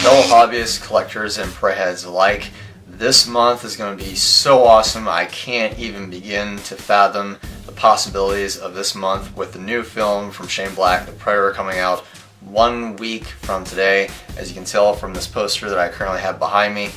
Fellow hobbyists, collectors, and prey heads alike, this month is going to be so awesome. I can't even begin to fathom the possibilities of this month with the new film from Shane Black, The Predator, coming out 1 week from today, as you can tell from this poster that I currently have behind me.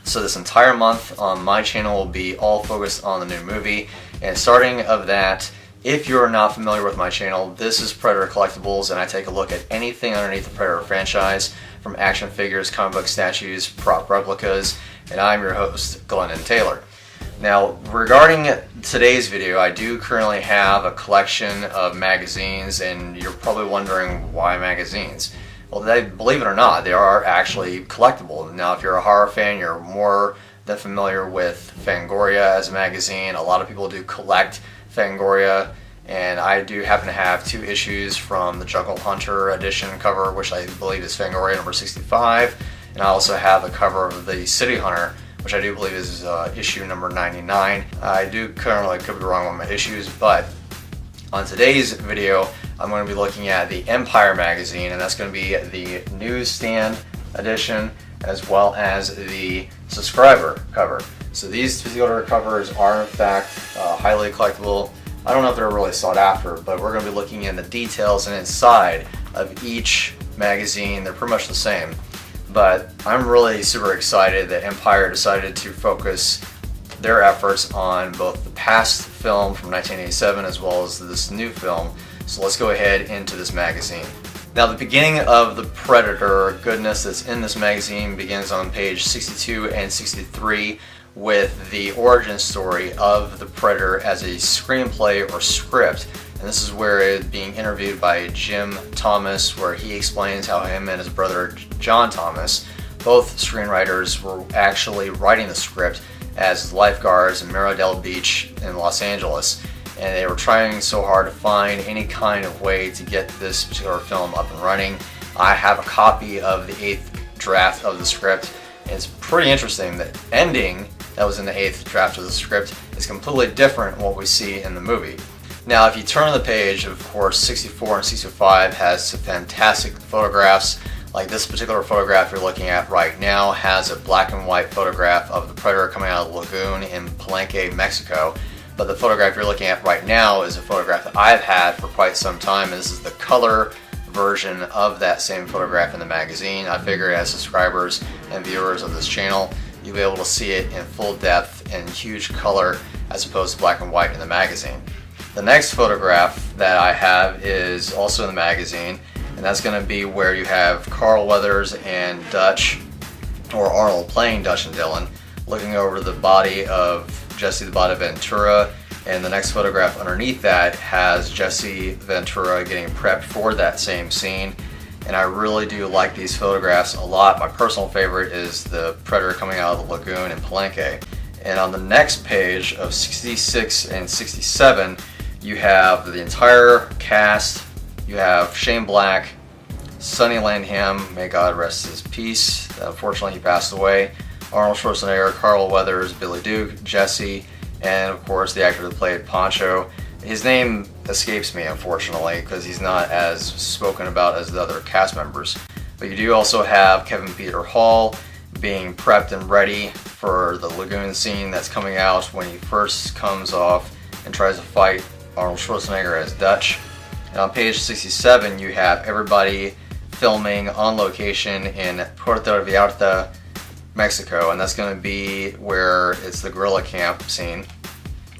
So this entire month on my channel will be all focused on the new movie, and starting of that, if you're not familiar with my channel, this is Predator Collectibles, and I take a look at anything underneath the Predator franchise, from action figures, comic book statues, prop replicas, and I'm your host, Glennon Taylor. Now, regarding today's video, I do currently have a collection of magazines, and you're probably wondering why magazines. Well, believe it or not, they are actually collectible. Now, if you're a horror fan, you're more than familiar with Fangoria as a magazine. A lot of people do collect Fangoria, and I do happen to have 2 issues from the Jungle Hunter edition cover, which I believe is Fangoria number 65, and I also have a cover of the City Hunter, which I do believe is issue number 99. I do currently could be wrong on my issues, but on today's video, I'm going to be looking at the Empire magazine, and that's going to be the newsstand edition as well as the subscriber cover. So these particular covers are in fact highly collectible. I don't know if they're really sought after, but we're going to be looking in the details and inside of each magazine. They're pretty much the same, but I'm really super excited that Empire decided to focus their efforts on both the past film from 1987 as well as this new film. So let's go ahead into this magazine. Now, the beginning of the Predator goodness that's in this magazine begins on page 62 and 63 with the origin story of the Predator as a screenplay or script. And this is where it's being interviewed by Jim Thomas, where he explains how him and his brother John Thomas, both screenwriters, were actually writing the script as lifeguards in Miradel Beach in Los Angeles. And they were trying so hard to find any kind of way to get this particular film up and running. I have a copy of the 8th draft of the script, and it's pretty interesting. The ending that was in the 8th draft of the script is completely different from what we see in the movie. Now, if you turn the page, of course, 64 and 65 has some fantastic photographs. Like this particular photograph you're looking at right now has a black and white photograph of the Predator coming out of the lagoon in Palenque, Mexico. But the photograph you're looking at right now is a photograph that I've had for quite some time, and this is the color version of that same photograph in the magazine. I figure as subscribers and viewers of this channel, you'll be able to see it in full depth and huge color as opposed to black and white in the magazine. The next photograph that I have is also in the magazine, and that's going to be where you have Carl Weathers and Dutch, or Arnold playing Dutch and Dylan, looking over the body of Jesse the Body Ventura, and the next photograph underneath that has Jesse Ventura getting prepped for that same scene. And I really do like these photographs a lot. My personal favorite is the Predator coming out of the lagoon in Palenque. And on the next page of 66 and 67, you have the entire cast. You have Shane Black, Sonny Landham, may God rest his peace, unfortunately he passed away, Arnold Schwarzenegger, Carl Weathers, Billy Duke, Jesse, and of course the actor that played Poncho. His name escapes me, unfortunately, because he's not as spoken about as the other cast members. But you do also have Kevin Peter Hall being prepped and ready for the lagoon scene that's coming out when he first comes off and tries to fight Arnold Schwarzenegger as Dutch. And on page 67, you have everybody filming on location in Puerto Vallarta, Mexico, and that's going to be where it's the guerrilla camp scene.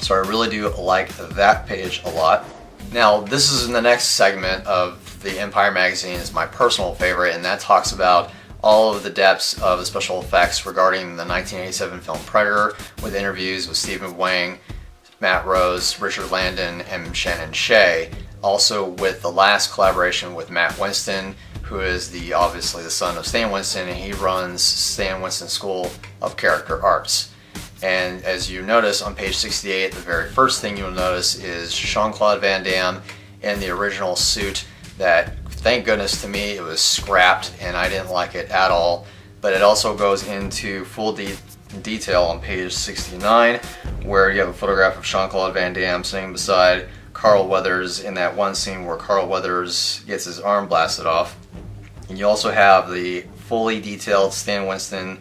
So I really do like that page a lot. Now, this is in the next segment of the Empire magazine. Is my personal favorite, and that talks about all of the depths of the special effects regarding the 1987 film Predator, with interviews with Stephen Wang, Matt Rose, Richard Landon, and Shannon Shea. Also with the last collaboration with Matt Winston, who is obviously the son of Stan Winston, and he runs Stan Winston School of Character Arts. And as you notice on page 68, the very first thing you'll notice is Jean-Claude Van Damme in the original suit that, thank goodness to me, it was scrapped and I didn't like it at all. But it also goes into full detail on page 69, where you have a photograph of Jean-Claude Van Damme sitting beside Carl Weathers in that one scene where Carl Weathers gets his arm blasted off. And you also have the fully detailed Stan Winston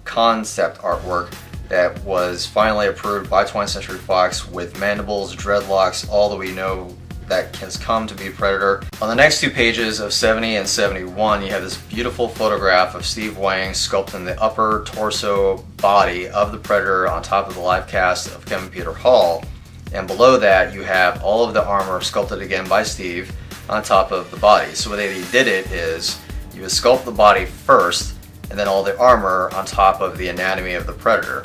concept artwork that was finally approved by 20th Century Fox with mandibles, dreadlocks, all that we know that has come to be Predator. On the next two pages of 70 and 71, you have this beautiful photograph of Steve Wang sculpting the upper torso body of the Predator on top of the live cast of Kevin Peter Hall. And below that, you have all of the armor sculpted again by Steve on top of the body. So the way he did it is you would sculpt the body first, and then all the armor on top of the anatomy of the Predator.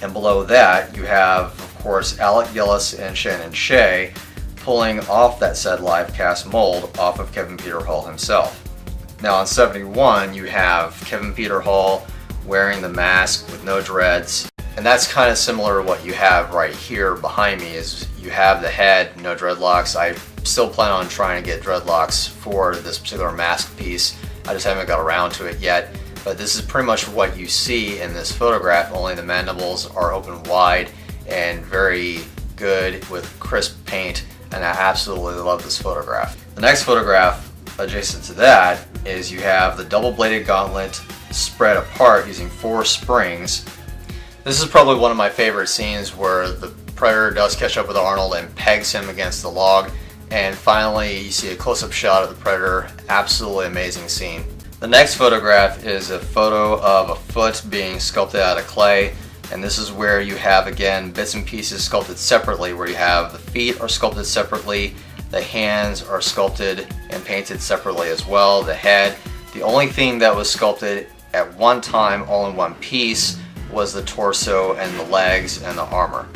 And below that, you have, of course, Alec Gillis and Shannon Shea pulling off that said live cast mold off of Kevin Peter Hall himself. Now on 71, you have Kevin Peter Hall wearing the mask with no dreads. And that's kind of similar to what you have right here behind me. Is you have the head, no dreadlocks. I still plan on trying to get dreadlocks for this particular mask piece. I just haven't got around to it yet. But this is pretty much what you see in this photograph, only the mandibles are open wide and very good with crisp paint, and I absolutely love this photograph. The next photograph adjacent to that is you have the double-bladed gauntlet spread apart using 4 springs. This is probably one of my favorite scenes where the Predator does catch up with Arnold and pegs him against the log, and finally you see a close-up shot of the Predator. Absolutely amazing scene. The next photograph is a photo of a foot being sculpted out of clay, and this is where you have again bits and pieces sculpted separately, where you have the feet are sculpted separately, the hands are sculpted and painted separately as well, the head. The only thing that was sculpted at one time all in one piece was the torso and the legs and the armor.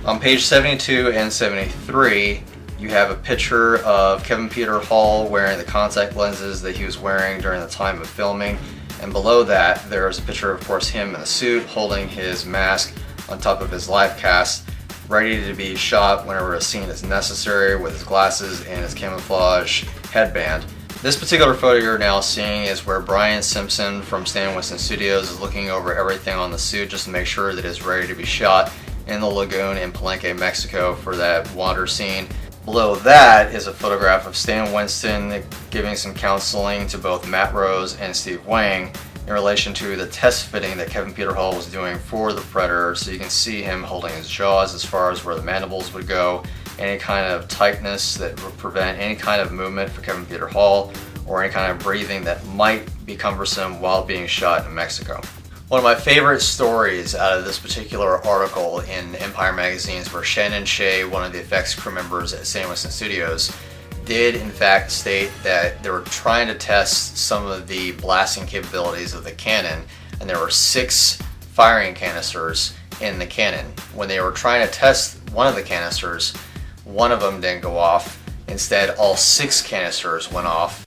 On page 72 and 73, you have a picture of Kevin Peter Hall wearing the contact lenses that he was wearing during the time of filming. And below that, there's a picture of course him in a suit holding his mask on top of his live cast, ready to be shot whenever a scene is necessary with his glasses and his camouflage headband. This particular photo you're now seeing is where Brian Simpson from Stan Winston Studios is looking over everything on the suit just to make sure that it's ready to be shot in the lagoon in Palenque, Mexico for that water scene. Below that is a photograph of Stan Winston giving some counseling to both Matt Rose and Steve Wang in relation to the test fitting that Kevin Peter Hall was doing for the Predator. So you can see him holding his jaws as far as where the mandibles would go, any kind of tightness that would prevent any kind of movement for Kevin Peter Hall, or any kind of breathing that might be cumbersome while being shot in Mexico. One of my favorite stories out of this particular article in Empire Magazine is where Shannon Shea, one of the effects crew members at Stan Winston Studios, did in fact state that they were trying to test some of the blasting capabilities of the cannon, and there were 6 firing canisters in the cannon. When they were trying to test one of the canisters, one of them didn't go off. Instead, all 6 canisters went off,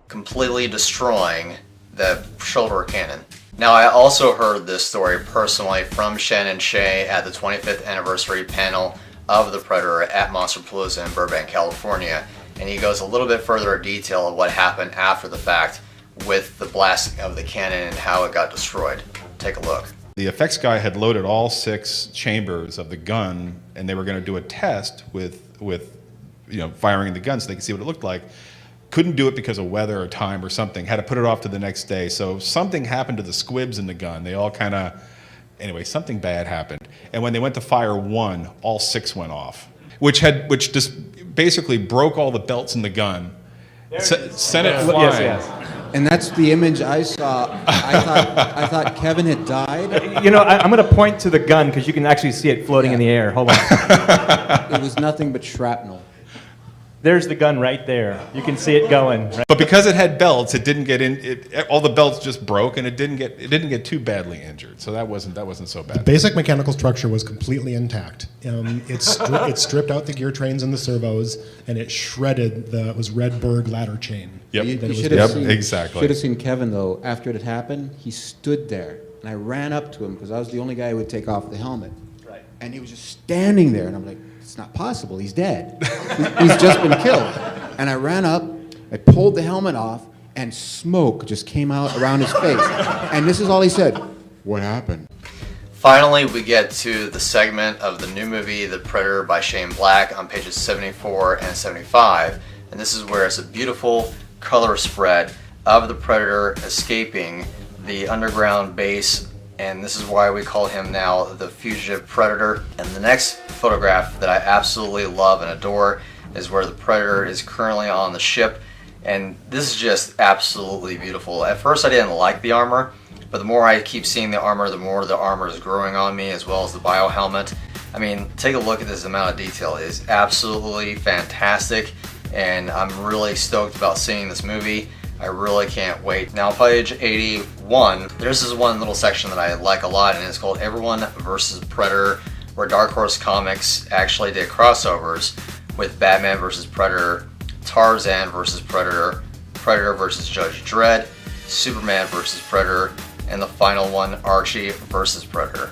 completely destroying the shoulder cannon. Now, I also heard this story personally from Shannon Shea at the 25th anniversary panel of the Predator at Monsterpalooza in Burbank, California, and he goes a little bit further in detail of what happened after the fact with the blasting of the cannon and how it got destroyed. Take a look. The effects guy had loaded all 6 chambers of the gun, and they were going to do a test with firing the gun so they could see what it looked like. Couldn't do it because of weather or time or something. Had to put it off to the next day. So something happened to the squibs in the gun. They all kind of, anyway, something bad happened. And when they went to fire one, all 6 went off, which just basically broke all the belts in the gun, sent it flying. Yes. And that's the image I saw. I thought Kevin had died. You know, I'm going to point to the gun because you can actually see it floating in the air. Hold on. It was nothing but shrapnel. There's the gun right there. You can see it going. Right? But because it had belts, it didn't get in. All the belts just broke, and it didn't get too badly injured. So that wasn't so bad. The basic mechanical structure was completely intact. It stripped out the gear trains and the servos, and it shredded the Redberg ladder chain. Yep. You should have seen, exactly. Should have seen Kevin though. After it had happened, he stood there, and I ran up to him because I was the only guy who would take off the helmet. Right. And he was just standing there, and I'm like, it's not possible. He's dead. He's just been killed. And I ran up, I pulled the helmet off, and smoke just came out around his face. And this is all he said. What happened? Finally, we get to the segment of the new movie, The Predator by Shane Black, on pages 74 and 75. And this is where it's a beautiful color spread of the Predator escaping the underground base, and this is why we call him now the Fugitive Predator. And the next photograph that I absolutely love and adore is where the Predator is currently on the ship, and this is just absolutely beautiful. At first I didn't like the armor, but the more I keep seeing the armor, the more the armor is growing on me, as well as the bio helmet. I mean, take a look at this amount of detail. It is absolutely fantastic, and I'm really stoked about seeing this movie. I really can't wait. Now, page 81, there's this one little section that I like a lot, and it's called Everyone vs. Predator, where Dark Horse Comics actually did crossovers with Batman vs. Predator, Tarzan vs. Predator, Predator vs. Judge Dredd, Superman vs. Predator, and the final one, Archie vs. Predator.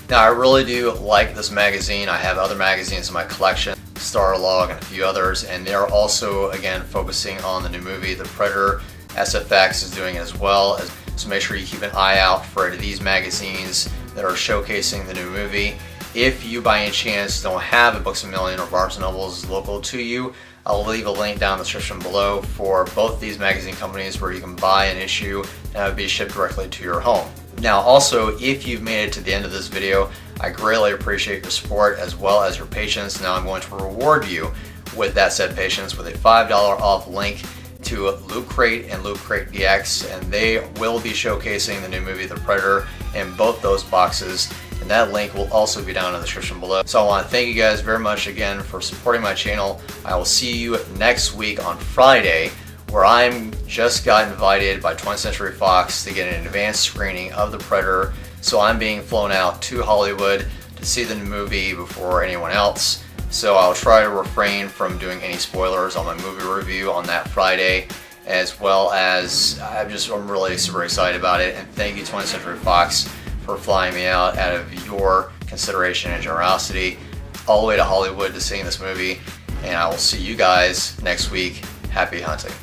Now, I really do like this magazine. I have other magazines in my collection, Starlog and a few others, and they are also, again, focusing on the new movie, The Predator. SFX is doing it as well, so make sure you keep an eye out for these magazines that are showcasing the new movie. If you, by any chance, don't have a Books A Million or Barnes & Nobles local to you, I'll leave a link down in the description below for both these magazine companies where you can buy an issue and it will be shipped directly to your home. Now, also, if you've made it to the end of this video, I greatly appreciate your support as well as your patience. Now I'm going to reward you with that said patience with a $5 off link to LootCrate and LootCrate DX, and they will be showcasing the new movie The Predator in both those boxes, and that link will also be down in the description below. So I want to thank you guys very much again for supporting my channel. I will see you next week on Friday, where I'm just got invited by 20th Century Fox to get an advanced screening of The Predator. So I'm being flown out to Hollywood to see the movie before anyone else. So I'll try to refrain from doing any spoilers on my movie review on that Friday, as well as I'm really super excited about it. And thank you, 20th Century Fox, for flying me out of your consideration and generosity all the way to Hollywood to seeing this movie. And I will see you guys next week. Happy hunting.